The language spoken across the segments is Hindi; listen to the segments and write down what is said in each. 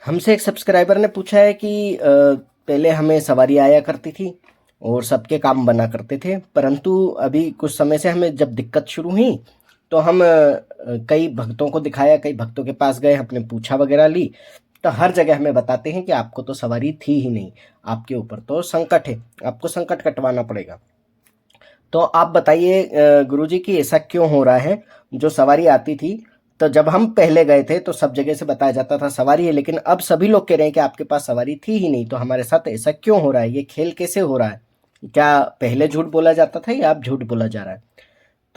हमसे एक सब्सक्राइबर ने पूछा है कि पहले हमें सवारी आया करती थी और सबके काम बना करते थे, परंतु अभी कुछ समय से हमें जब दिक्कत शुरू हुई तो हम कई भक्तों को दिखाया, कई भक्तों के पास गए, हमने पूछा वगैरह ली, तो हर जगह हमें बताते हैं कि आपको तो सवारी थी ही नहीं, आपके ऊपर तो संकट है, आपको संकट कटवाना पड़ेगा। तो आप बताइए गुरुजी कि ऐसा क्यों हो रहा है? जो सवारी आती थी, तो जब हम पहले गए थे तो सब जगह से बताया जाता था सवारी है, लेकिन अब सभी लोग कह रहे हैं कि आपके पास सवारी थी ही नहीं, तो हमारे साथ ऐसा क्यों हो रहा है? ये खेल कैसे हो रहा है? क्या पहले झूठ बोला जाता था या अब झूठ बोला जा रहा है?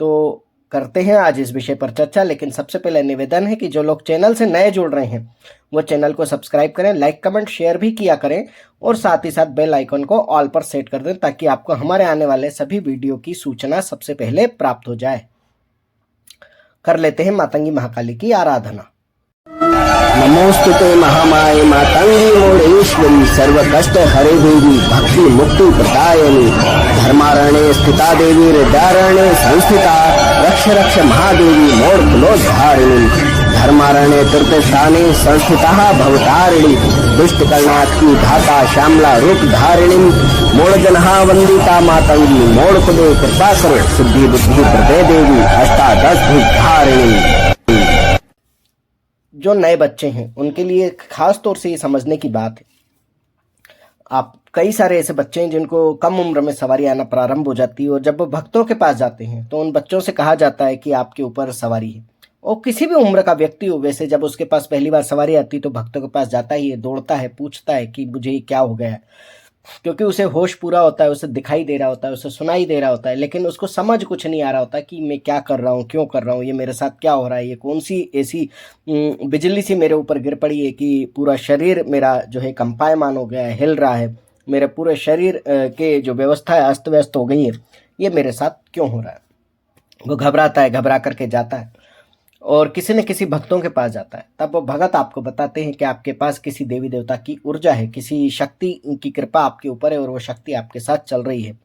तो करते हैं आज इस विषय पर चर्चा, लेकिन सबसे पहले निवेदन है कि जो लोग चैनल से नए जुड़ रहे हैं वो चैनल को सब्सक्राइब करें, लाइक कमेंट शेयर भी किया करें और साथ ही साथ बेल आइकन को ऑल पर सेट कर दें ताकि आपको हमारे आने वाले सभी वीडियो की सूचना सबसे पहले प्राप्त हो जाए। कर लेते हैं मातंगी महाकाली की आराधना। नमोस्तुते महामाये मातंगी मोड़ेश्वरी सर्व कष्ट हरे देवी भक्ति मुक्ति प्रदायिनी धर्मारण्ये स्थिता देवी हृदयारण्ये संस्थिता रक्ष रक्ष महादेवी मोड़ कुलोद्धारिणी धर्मारण्ये तीर्थस्थाने संस्थिता भवतारिणी दुष्ट कर्णात्की धाता श्यामला रूप धारिणी मोड़ जनहा वंदिता मातंगी मोड़ कुदे कृपा करे सिद्धि बुद्धि प्रदे देवी अष्टादश धारिणी। जो नए बच्चे हैं उनके लिए खास तौर से ये समझने की बात है। आप कई सारे ऐसे बच्चे हैं जिनको कम उम्र में सवारी आना प्रारंभ हो जाती है और जब वो भक्तों के पास जाते हैं तो उन बच्चों से कहा जाता है कि आपके ऊपर सवारी है। और किसी भी उम्र का व्यक्ति हो, वैसे जब उसके पास पहली बार सवारी आती तो भक्तों के पास जाता ही है, दौड़ता है, पूछता है कि मुझे क्या हो गया है, क्योंकि उसे होश पूरा होता है, उसे दिखाई दे रहा होता है, उसे सुनाई दे रहा होता है, लेकिन उसको समझ कुछ नहीं आ रहा होता कि मैं क्या कर रहा हूँ, क्यों कर रहा हूँ, ये मेरे साथ क्या हो रहा है, ये कौन सी ऐसी बिजली सी मेरे ऊपर गिर पड़ी है कि पूरा शरीर मेरा जो है कंपायमान हो गया है, हिल रहा है, मेरे पूरे शरीर के जो व्यवस्था है अस्त व्यस्त हो गई है, ये मेरे साथ क्यों हो रहा है। वो घबराता है, घबरा करके जाता है और किसी न किसी भक्तों के पास जाता है। तब वो भगत आपको बताते हैं कि आपके पास किसी देवी देवता की ऊर्जा है, किसी शक्ति की कृपा आपके ऊपर है और वो शक्ति आपके साथ चल रही है।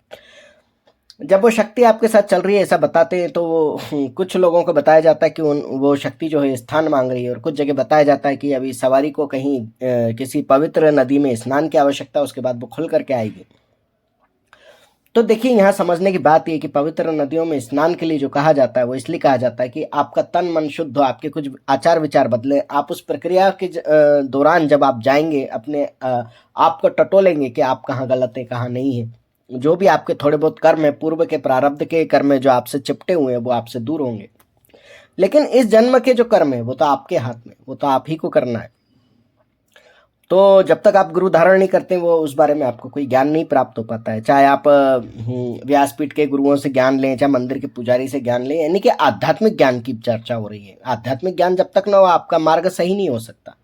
जब वो शक्ति आपके साथ चल रही है ऐसा बताते हैं तो कुछ लोगों को बताया जाता है कि वो शक्ति जो है स्थान मांग रही है, और कुछ जगह बताया जाता है कि अभी सवारी को कहीं किसी पवित्र नदी में स्नान की आवश्यकता, उसके बाद वो खुल करके आएगी। तो देखिए, यहाँ समझने की बात ये कि पवित्र नदियों में स्नान के लिए जो कहा जाता है वो इसलिए कहा जाता है कि आपका तन मन शुद्ध हो, आपके कुछ आचार विचार बदले, आप उस प्रक्रिया के दौरान जब आप जाएंगे अपने आप को टटोलेंगे कि आप कहाँ गलत है कहाँ नहीं है। जो भी आपके थोड़े बहुत कर्म है, पूर्व के प्रारब्ध के कर्म है जो आपसे चिपटे हुए हैं, वो आपसे दूर होंगे। लेकिन इस जन्म के जो कर्म है वो तो आपके हाथ में, वो तो आप ही को करना है। तो जब तक आप गुरु धारण नहीं करते वो उस बारे में आपको कोई ज्ञान नहीं प्राप्त हो पाता है। चाहे आप व्यासपीठ के गुरुओं से ज्ञान लें, चाहे मंदिर के पुजारी से ज्ञान लें, यानी कि आध्यात्मिक ज्ञान की चर्चा हो रही है। आध्यात्मिक ज्ञान जब तक ना हो आपका मार्ग सही नहीं हो सकता।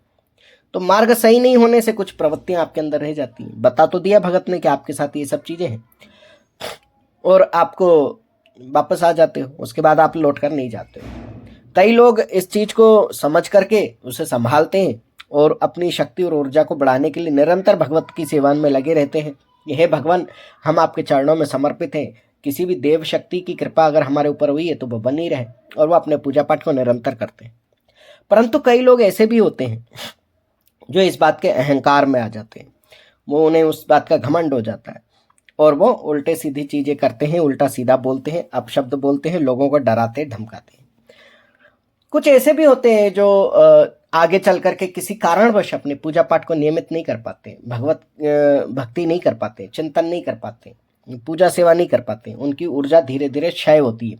तो मार्ग सही नहीं होने से कुछ प्रवृत्तियां आपके अंदर रह जाती हैं। बता तो दिया भगत ने कि आपके साथ ये सब चीजें हैं और आपको वापस आ जाते हो, उसके बाद आप लौट कर नहीं जाते हो। कई लोग इस चीज को समझ करके उसे संभालते हैं और अपनी शक्ति और ऊर्जा को बढ़ाने के लिए निरंतर भगवत की सेवा में लगे रहते हैं। यह भगवान, हम आपके चरणों में समर्पित हैं, किसी भी देव शक्ति की कृपा अगर हमारे ऊपर हुई है तो वो बनी रहे, और वो अपने पूजा पाठ को निरंतर करते हैं। परंतु कई लोग ऐसे भी होते हैं जो इस बात के अहंकार में आ जाते हैं, वो उन्हें उस बात का घमंड हो जाता है और वो उल्टे सीधी चीजें करते हैं, उल्टा सीधा बोलते हैं, अपशब्द बोलते हैं, लोगों को डराते धमकाते हैं। कुछ ऐसे भी होते हैं जो आगे चल करके किसी कारणवश अपने पूजा पाठ को नियमित नहीं कर पाते, भगवत भक्ति नहीं कर पाते, चिंतन नहीं कर पाते, पूजा सेवा नहीं कर पाते, उनकी ऊर्जा धीरे धीरे क्षय होती है।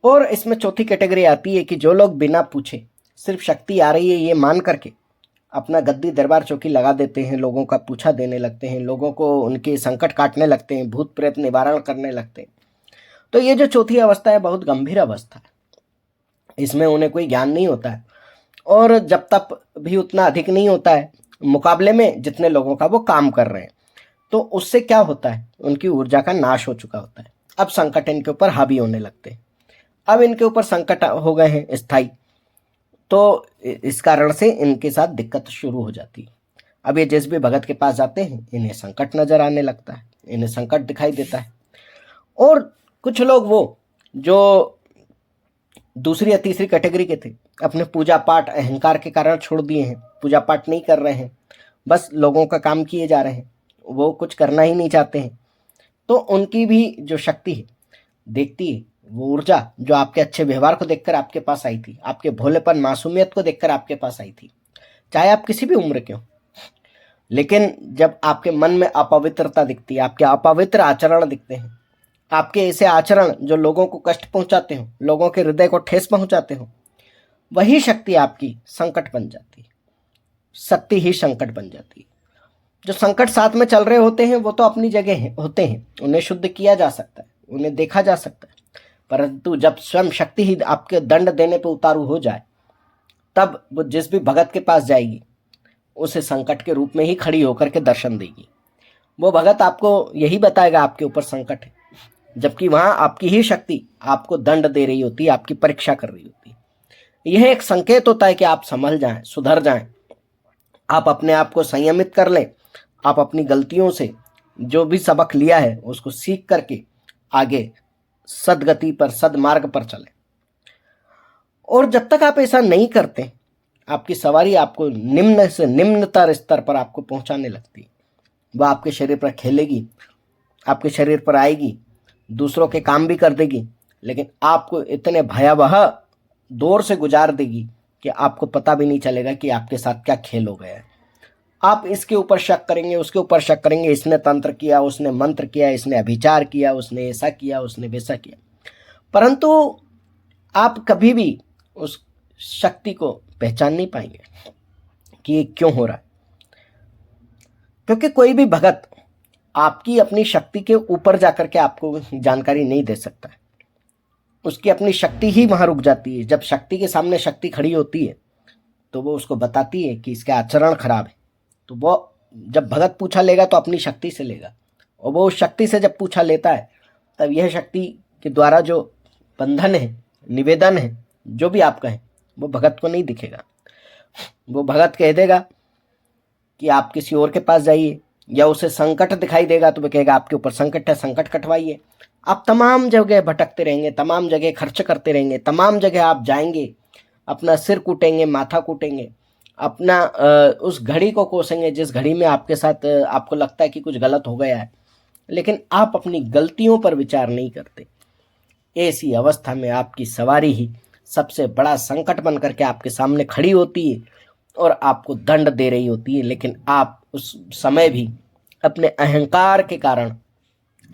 और इसमें चौथी कैटेगरी आती है कि जो लोग बिना पूछे सिर्फ शक्ति आ रही है ये मान करके अपना गद्दी दरबार चौकी लगा देते हैं, लोगों का पूछा देने लगते हैं, लोगों को उनके संकट काटने लगते हैं, भूत प्रेत निवारण करने लगते हैं। तो ये जो चौथी अवस्था है बहुत गंभीर अवस्था है, इसमें उन्हें कोई ज्ञान नहीं होता है और जब तक भी उतना अधिक नहीं होता है मुकाबले में जितने लोगों का वो काम कर रहे हैं। तो उससे क्या होता है, उनकी ऊर्जा का नाश हो चुका होता है। अब संकट इनके ऊपर हावी होने लगते हैं, अब इनके ऊपर संकट हो गए हैं स्थायी, तो इस कारण से इनके साथ दिक्कत शुरू हो जाती है। अब ये जिस भी भगत के पास जाते हैं इन्हें संकट नजर आने लगता है, इन्हें संकट दिखाई देता है। और कुछ लोग वो जो दूसरी या तीसरी कैटेगरी के थे, अपने पूजा पाठ अहंकार के कारण छोड़ दिए हैं, पूजा पाठ नहीं कर रहे हैं, बस लोगों का काम किए जा रहे हैं, वो कुछ करना ही नहीं चाहते हैं, तो उनकी भी जो शक्ति है देखती है, वो ऊर्जा जो आपके अच्छे व्यवहार को देखकर आपके पास आई थी, आपके भोलेपन मासूमियत को देखकर आपके पास आई थी, चाहे आप किसी भी उम्र के हो। लेकिन जब आपके मन में अपवित्रता दिखती है, आपके अपवित्र आचरण दिखते हैं, आपके ऐसे आचरण जो लोगों को कष्ट पहुंचाते हो, लोगों के हृदय को ठेस पहुंचाते हो, वही शक्ति आपकी संकट बन जाती है, शक्ति ही संकट बन जाती है। जो संकट साथ में चल रहे होते हैं वो तो अपनी जगह होते हैं, उन्हें शुद्ध किया जा सकता है, उन्हें देखा जा सकता है, परंतु जब स्वयं शक्ति ही आपके दंड देने पर उतारू हो जाए, तब वो जिस भी भगत के पास जाएगी उसे संकट के रूप में ही खड़ी होकर के दर्शन देगी। वो भगत आपको यही बताएगा आपके ऊपर संकट है, जबकि वहां आपकी ही शक्ति आपको दंड दे रही होती है, आपकी परीक्षा कर रही होती है। यह एक संकेत होता है कि आप संभल जाएं, सुधर जाएं, आप अपने आप को संयमित कर लें, आप अपनी गलतियों से जो भी सबक लिया है उसको सीख करके आगे सदगति पर, सदमार्ग पर चलें। और जब तक आप ऐसा नहीं करते, आपकी सवारी आपको निम्न से निम्नतर स्तर पर आपको पहुंचाने लगती है। वह आपके शरीर पर खेलेगी, आपके शरीर पर आएगी, दूसरों के काम भी कर देगी, लेकिन आपको इतने भयावह दौर से गुजार देगी कि आपको पता भी नहीं चलेगा कि आपके साथ क्या खेल हो गया है। आप इसके ऊपर शक करेंगे, उसके ऊपर शक करेंगे, इसने तंत्र किया, उसने मंत्र किया, इसने अभिचार किया, उसने ऐसा किया, उसने वैसा किया, परंतु आप कभी भी उस शक्ति को पहचान नहीं पाएंगे कि ये क्यों हो रहा है। क्योंकि कोई भी भगत आपकी अपनी शक्ति के ऊपर जाकर के आपको जानकारी नहीं दे सकता है, उसकी अपनी शक्ति ही वहां रुक जाती है। जब शक्ति के सामने शक्ति खड़ी होती है तो वो उसको बताती है कि इसका आचरण खराब है, तो वो जब भगत पूछा लेगा तो अपनी शक्ति से लेगा, और वो उस शक्ति से जब पूछा लेता है तब यह शक्ति के द्वारा जो बंधन है, निवेदन है, जो भी आप कहें, वो भगत को नहीं दिखेगा। वो भगत कह देगा कि आप किसी और के पास जाइए, या उसे संकट दिखाई देगा तो वो कहेगा आपके ऊपर संकट है, संकट कटवाइए। आप तमाम जगह भटकते रहेंगे, तमाम जगह खर्च करते रहेंगे, तमाम जगह आप जाएंगे, अपना सिर कूटेंगे, माथा कूटेंगे, अपना उस घड़ी को कोसेंगे जिस घड़ी में आपके साथ आपको लगता है कि कुछ गलत हो गया है, लेकिन आप अपनी गलतियों पर विचार नहीं करते। ऐसी अवस्था में आपकी सवारी ही सबसे बड़ा संकट बन करके आपके सामने खड़ी होती है और आपको दंड दे रही होती है, लेकिन आप उस समय भी अपने अहंकार के कारण,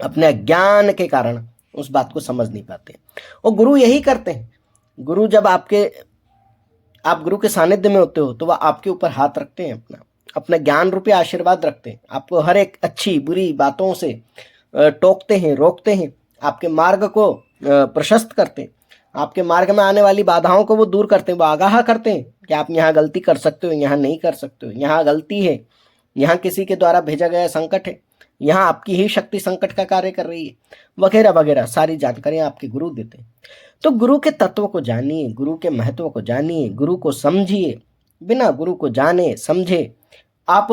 अपने ज्ञान के कारण उस बात को समझ नहीं पाते। और गुरु यही करते हैं। गुरु जब आप गुरु के सानिध्य में होते हो तो वह आपके ऊपर हाथ रखते हैं, अपना ज्ञान रूपी आशीर्वाद रखते हैं, आपको हर एक अच्छी बुरी बातों से टोकते हैं, रोकते हैं, आपके मार्ग को प्रशस्त करते हैं, आपके मार्ग में आने वाली बाधाओं को वो दूर करते हैं, वो आगाह करते हैं कि आप यहाँ गलती कर सकते हो, यहाँ नहीं कर सकते हो, यहाँ गलती है, यहाँ किसी के द्वारा भेजा गया संकट है, यहाँ आपकी ही शक्ति संकट का कार्य कर रही है, वगैरह वगैरह सारी जानकारियाँ आपके गुरु देते हैं। तो गुरु के तत्व को जानिए, गुरु के महत्व को जानिए, गुरु को समझिए। बिना गुरु को जाने समझे आप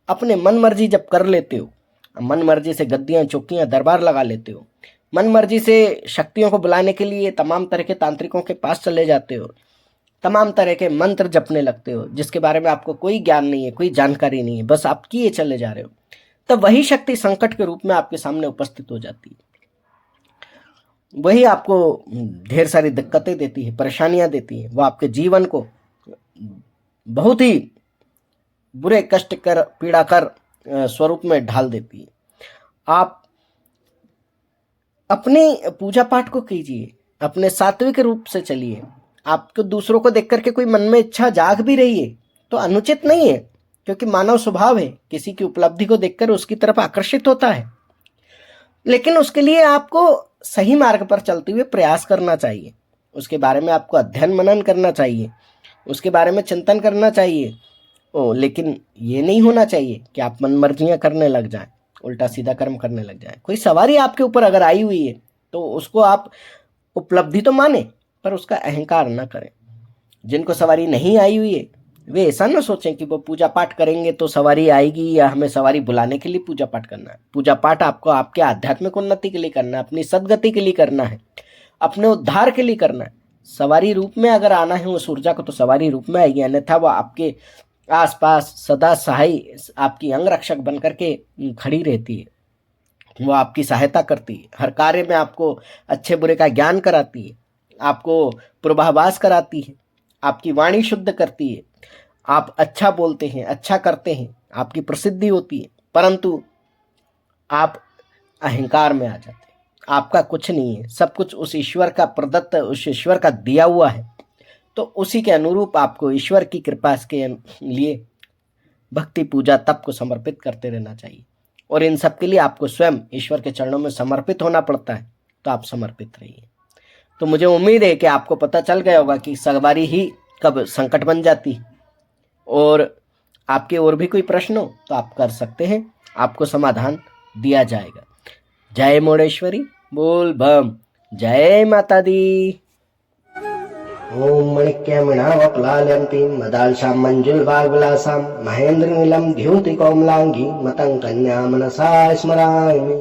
अपने मन मर्जी जब कर लेते हो, मन मर्जी से गद्दियाँ चौकियाँ दरबार लगा लेते हो, मन मर्जी से शक्तियों को बुलाने के लिए तमाम तरह के तांत्रिकों के पास चले जाते हो, तमाम तरह के मंत्र जपने लगते हो जिसके बारे में आपको कोई ज्ञान नहीं है, कोई जानकारी नहीं है, बस आप किए चले जा रहे हो, तब वही शक्ति संकट के रूप में आपके सामने उपस्थित हो जाती है। वही आपको ढेर सारी दिक्कतें देती है, परेशानियां देती है, वो आपके जीवन को बहुत ही बुरे कष्ट कर, पीड़ा कर स्वरूप में ढाल देती है। आप अपने पूजा पाठ को कीजिए, अपने सात्विक रूप से चलिए। आपको दूसरों को देख करके कोई मन में इच्छा जाग भी रही है तो अनुचित नहीं है, क्योंकि मानव स्वभाव है किसी की उपलब्धि को देखकर उसकी तरफ आकर्षित होता है, लेकिन उसके लिए आपको सही मार्ग पर चलते हुए प्रयास करना चाहिए, उसके बारे में आपको अध्ययन मनन करना चाहिए, उसके बारे में चिंतन करना चाहिए। लेकिन ये नहीं होना चाहिए कि आप मनमर्जियां करने लग जाएं, उल्टा सीधा कर्म करने लग जाएं। कोई सवारी आपके ऊपर अगर आई हुई है तो उसको आप उपलब्धि तो माने, पर उसका अहंकार ना करें। जिनको सवारी नहीं आई हुई है वे ऐसा ना सोचें कि वो पूजा पाठ करेंगे तो सवारी आएगी, या हमें सवारी बुलाने के लिए पूजा पाठ करना है। पूजा पाठ आपको आपके आध्यात्मिक उन्नति के लिए करना है, अपनी सदगति के लिए करना है, अपने उद्धार के लिए करना है। सवारी रूप में अगर आना है उस ऊर्जा को तो सवारी रूप में आएगी, अन्यथा वो आपके आसपास सदा सहाय आपकी अंगरक्षक बन करके खड़ी रहती है। वो आपकी सहायता करती है, हर कार्य में आपको अच्छे बुरे का ज्ञान कराती है, आपको पूर्वाभास कराती है, आपकी वाणी शुद्ध करती है, आप अच्छा बोलते हैं, अच्छा करते हैं, आपकी प्रसिद्धि होती है, परंतु आप अहंकार में आ जाते हैं। आपका कुछ नहीं है, सब कुछ उस ईश्वर का प्रदत्त, उस ईश्वर का दिया हुआ है। तो उसी के अनुरूप आपको ईश्वर की कृपा के लिए भक्ति, पूजा, तप को समर्पित करते रहना चाहिए, और इन सब के लिए आपको स्वयं ईश्वर के चरणों में समर्पित होना पड़ता है। तो आप समर्पित रहिए। तो मुझे उम्मीद है कि आपको पता चल गया होगा कि सवारी ही कब संकट बन जाती है। और आपके और भी कोई प्रश्न हो तो आप कर सकते हैं, आपको समाधान दिया जाएगा। जय मोड़ेश्वरी, बोल बम, जय माता दी। ओम मणिक्यमणावक्लालयन्तीं मदालशां मंजुलभागविलासां महेन्द्रनीलं द्युतिकोमलाङ्गीं मतं कन्या मनसा स्मरामि।